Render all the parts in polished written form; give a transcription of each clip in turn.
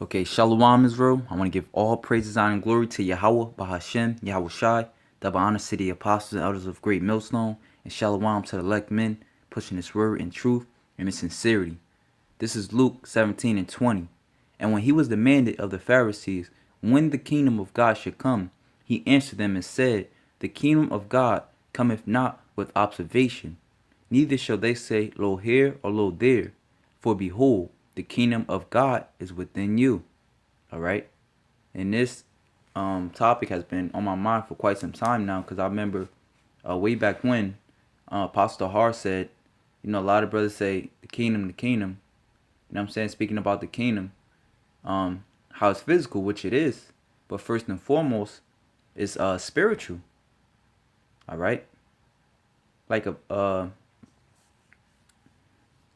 Okay, Shalom Israel. I want to give all praises, honor, and glory to Yahweh, Bahashem, Yahweh Shai, double honor to the apostles and elders of Great Millstone, and Shalom to the elect men, pushing this word in truth and in sincerity. This is Luke 17 and 20. And when he was demanded of the Pharisees when the kingdom of God should come, he answered them and said, The kingdom of God cometh not with observation, neither shall they say, Lo here or lo there. For behold, the kingdom of God is within you. All right. And this topic has been on my mind for quite some time now, because I remember way back when Apostle Har said, a lot of brothers say the kingdom, the kingdom. You know what I'm saying? Speaking about the kingdom, how it's physical, which it is. But first and foremost, it's spiritual. All right. Like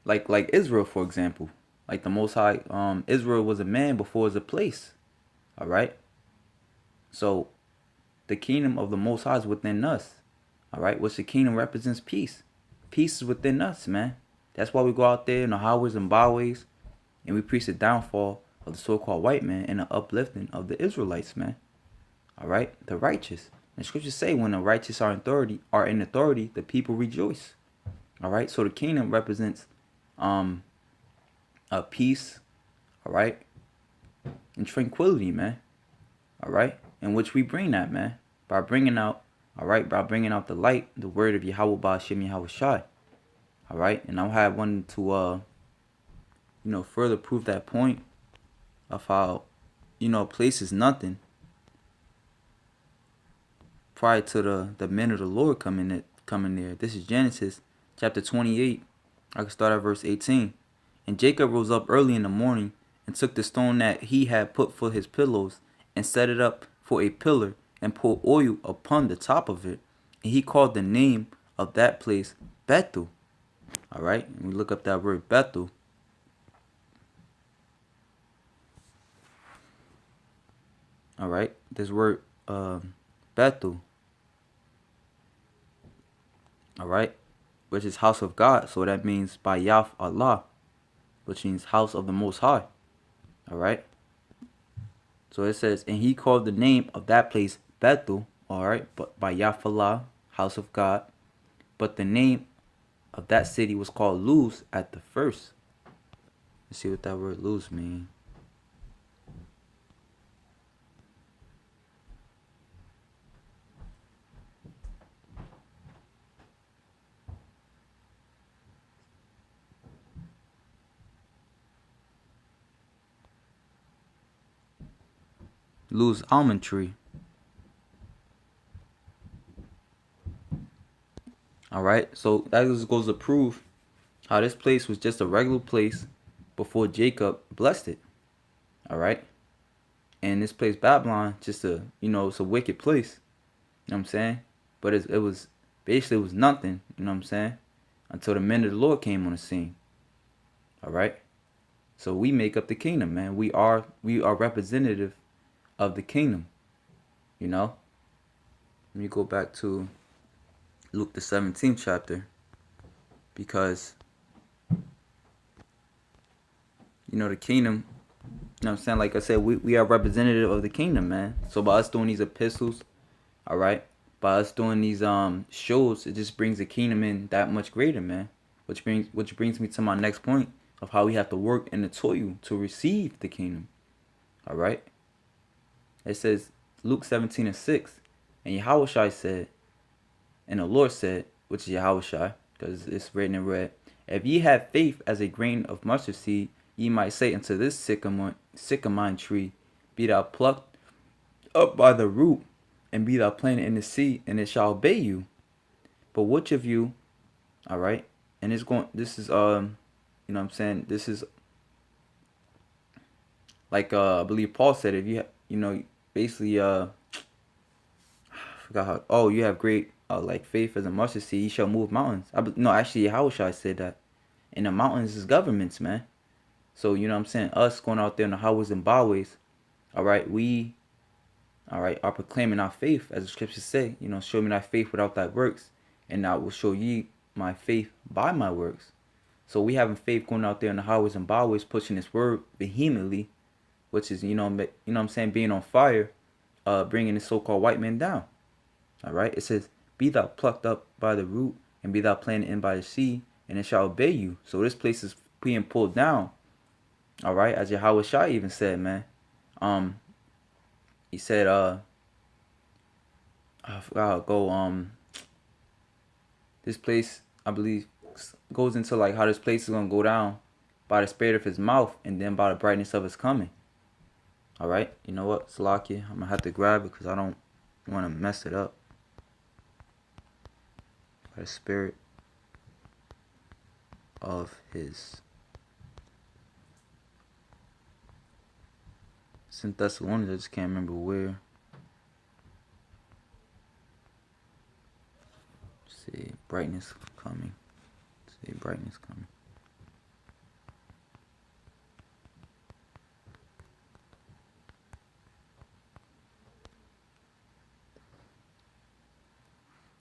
like Israel, for example. Like the Most High, Israel was a man before it was a place. All right. So the kingdom of the Most High is within us. All right. Which the kingdom represents peace. Peace is within us, man. That's why we go out there in the highways and byways and we preach the downfall of the so-called white man and the uplifting of the Israelites, man. All right. The righteous. The scriptures say when the righteous are in authority, the people rejoice. All right. So the kingdom represents a peace, all right, and tranquility, man. All right, in which we bring that, man, by bringing out, all right, by bringing out the light, the word of Yahweh Ba'ashem Yahweh Shai. All right, and I'll have one to further prove that point of how a place is nothing prior to the men of the Lord coming there. This is Genesis chapter 28. I can start at verse 18. And Jacob rose up early in the morning and took the stone that he had put for his pillows and set it up for a pillar and poured oil upon the top of it. And he called the name of that place Bethel. All right, and we look up that word Bethel. All right, this word Bethel. All right, which is house of God. So that means by Yah Allah, which means house of the Most High. All right. So it says, and he called the name of that place Bethel, all right, but by Yahweh, house of God. But the name of that city was called Luz at the first. Let's see what that word Luz means. Luz almond tree. All right, so that just goes to prove how this place was just a regular place before Jacob blessed it. All right, and this place Babylon, just it's a wicked place. You know what I'm saying? But it was basically it was nothing. You know what I'm saying? Until the men of the Lord came on the scene. All right. So we make up the kingdom, man. We are representative of the kingdom. Let me go back to Luke the 17th chapter, because the kingdom, what I'm saying, like I said, we are representative of the kingdom, man. So by us doing these epistles, all right, by us doing these shows, it just brings the kingdom in that much greater, man. Which brings me to my next point of how we have to work in the toil to receive the kingdom. All right. It says Luke 17 and 6, and Yahushua said, and the Lord said, which is Yahushua, because it's written in red, if ye have faith as a grain of mustard seed, ye might say unto this sycamore tree, be thou plucked up by the root, and be thou planted in the sea, and it shall obey you. But which of you, all right, and this is what I'm saying, this is like I believe Paul said, if you basically I forgot how, you have great like faith as a mustard seed, you shall move mountains. Actually Yahushua said that. And the mountains is governments, man. So you know what I'm saying, us going out there in the highways and byways, all right, we are proclaiming our faith, as the scriptures say, show me thy faith without thy works, and I will show ye my faith by my works. So we having faith going out there in the highways and byways, pushing this word vehemently, which is, you know what I'm saying, being on fire, bringing the so-called white man down. All right. It says, "Be thou plucked up by the root, and be thou planted in by the sea, and it shall obey you." So this place is being pulled down. All right, as Yahweh Shai even said, man. He said, I forgot go this place, I believe, goes into like how this place is gonna go down by the spirit of his mouth and then by the brightness of his coming. All right, you know what, Salakia, I'm gonna have to grab it because I don't want to mess it up. By the spirit of his. It's in Thessalonians, I just can't remember where. Let's see, brightness coming. Let's see, brightness coming.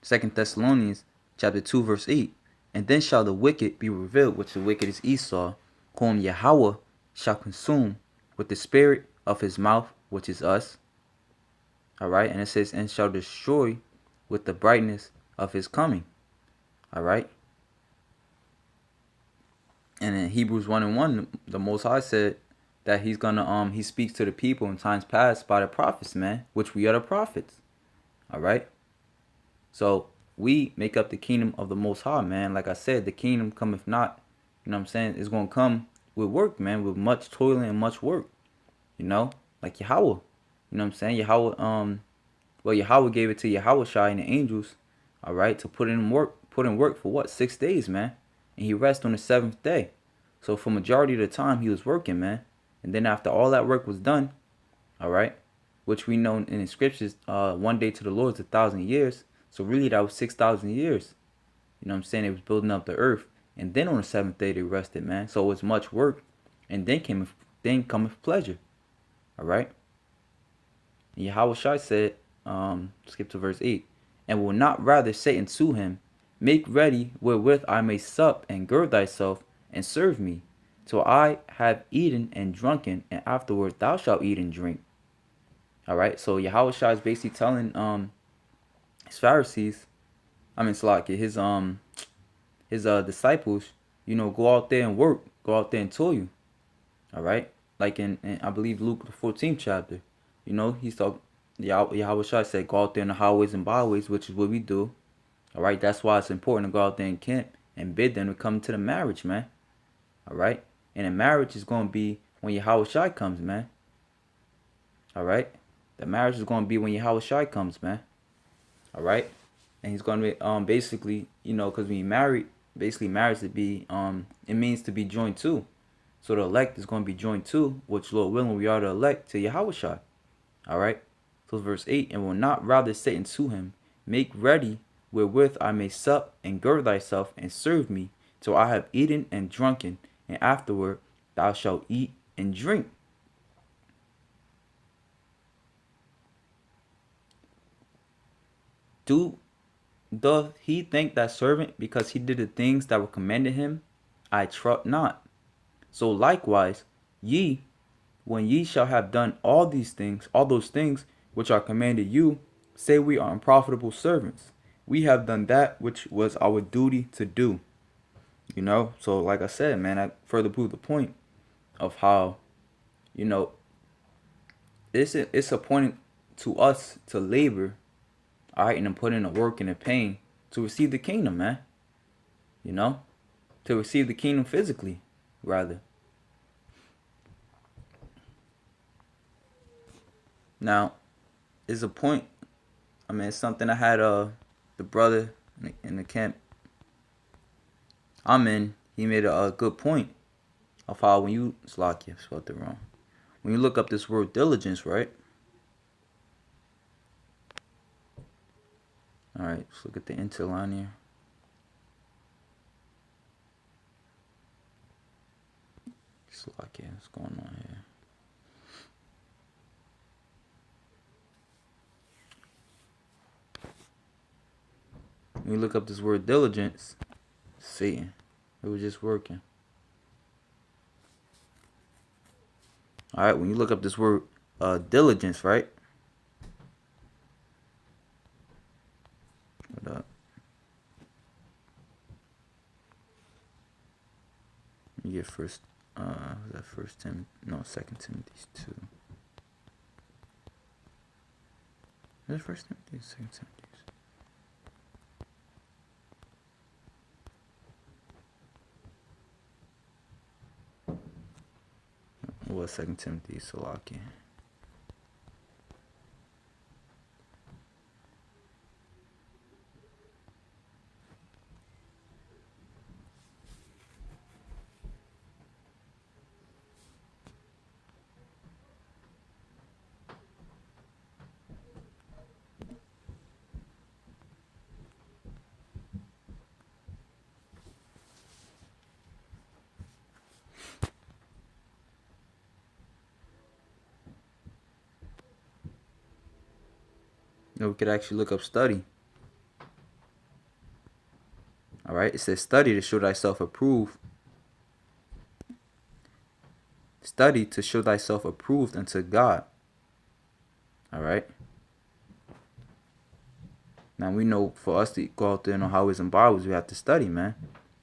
Second Thessalonians chapter 2 verse 8. And then shall the wicked be revealed, which the wicked is Esau, whom Yahweh shall consume with the spirit of his mouth, which is us. All right, and it says, and shall destroy with the brightness of his coming. All right. And in Hebrews 1:1, the Most High said that he's gonna he speaks to the people in times past by the prophets, man, which we are the prophets. All right. So we make up the kingdom of the Most High, man. Like I said, the kingdom cometh not, you know what I'm saying, it's going to come with work, man, with much toiling and much work, you know, like Yahweh, you know what I'm saying, Yahweh, well, Yahweh gave it to Yahweh Shai and the angels, all right, to put in work for what, 6 days, man, and he rested on the 7th day. So for majority of the time, he was working, man, and then after all that work was done, all right, which we know in the scriptures, one day to the Lord is 1,000 years. So really that was 6,000 years. You know what I'm saying? It was building up the earth. And then on the 7th day they rested, man. So it was much work. And then cometh pleasure. All right? And Yahweh Shai said, skip to verse 8. And will not rather say unto him, make ready wherewith I may sup and gird thyself and serve me, till I have eaten and drunken, and afterward thou shalt eat and drink. All right? So Yahweh Shai is basically telling his Pharisees, his disciples, you know, go out there and work, go out there and toil you. All right, like in I believe Luke the 14th chapter, you know, he's talking. Yahweh Shai said, go out there in the highways and byways, which is what we do. All right, that's why it's important to go out there and camp and bid them to come to the marriage, man. All right, and the marriage is going to be when Yahweh Shai comes, man. All right, the marriage is going to be when Yahweh Shai comes, man. All right. And he's going to be basically, you know, because when you married, basically marriage to be it means to be joined to. So the elect is going to be joined to, which Lord willing we are the elect to Yahweh Shai. All right. So verse 8, and will not rather say unto him, make ready wherewith I may sup and gird thyself and serve me till I have eaten and drunken, and afterward thou shalt eat and drink. Doth he think that servant because he did the things that were commanded him? I trust not. So likewise, ye, when ye shall have done all these things, all those things which are commanded you, say we are unprofitable servants. We have done that which was our duty to do. You know, so like I said, man, I further prove the point of how, you know, it's appointed to us to labor, all right, and to put in the work and the pain to receive the kingdom, man. You know, to receive the kingdom physically, rather. Now, it's a point. I mean, it's something I had the brother in the camp I'm in. He made a good point of how when you Slakia, spelled it wrong. When you look up this word diligence, right? All right, let's look at the interline here. Slakia, what's going on here? When you look up this word diligence, Satan. It was just working. All right, when you look up this word diligence, right? Hold up. You get first. Was that First Timothy? No, Second Timothy 2. Is it First Timothy? Second Timothy. It was Second Timothy, Salaki. We could actually look up study. All right, it says study to show thyself approved. Study to show thyself approved unto God. All right. Now we know for us to go out there and know highways and byways, we have to study, man.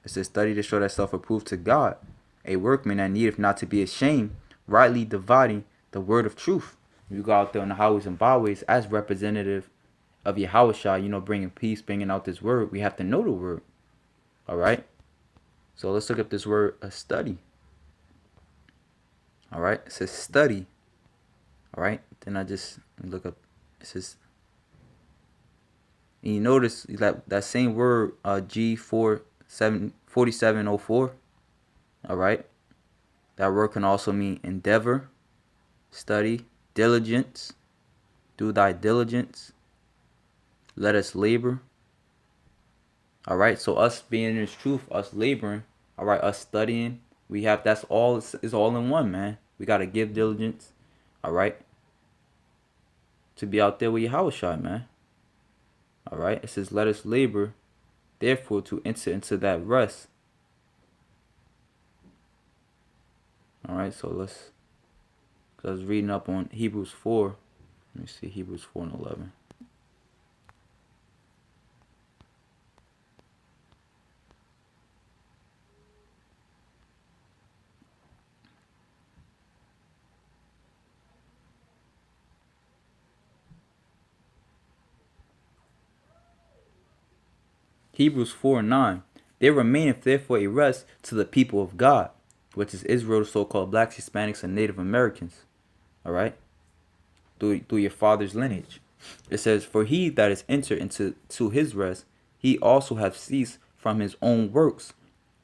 It says study to show thyself approved to God, a workman that needeth not to be ashamed, rightly dividing the word of truth. You go out there on the highways and byways as representative of Yahushua, bringing peace, bringing out this word. We have to know the word. All right. So let's look up this word, study. All right. It says study. All right. Then I just look up. It says, and you notice that same word, G4704. All right. That word can also mean endeavor, study, diligence, do thy diligence, let us labor. All right. So us being in this truth, us laboring, all right, us studying, that's all, it's all in one, man. We got to give diligence, all right, to be out there with Yahushua, man. All right. It says, let us labor, therefore, to enter into that rest. All right. So I was reading up on Hebrews 4. Let me see, Hebrews 4 and 11. Hebrews 4 and 9. There remaineth therefore a rest to the people of God, which is Israel, the so-called blacks, Hispanics, and Native Americans. All right? Through your father's lineage. It says, for he that is entered into his rest, he also have ceased from his own works,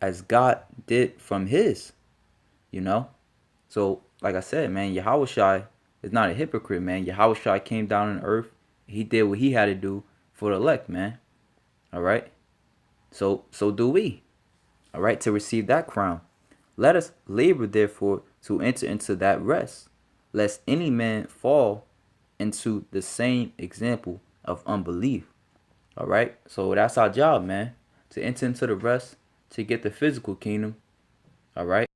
as God did from his. So, like I said, man, Yahushua is not a hypocrite, man. Yahushua came down on earth. He did what he had to do for the elect, man. All right? So do we. All right, to receive that crown. Let us labor, therefore, to enter into that rest, lest any man fall into the same example of unbelief. All right, so that's our job, man, to enter into the rest, to get the physical kingdom. All right.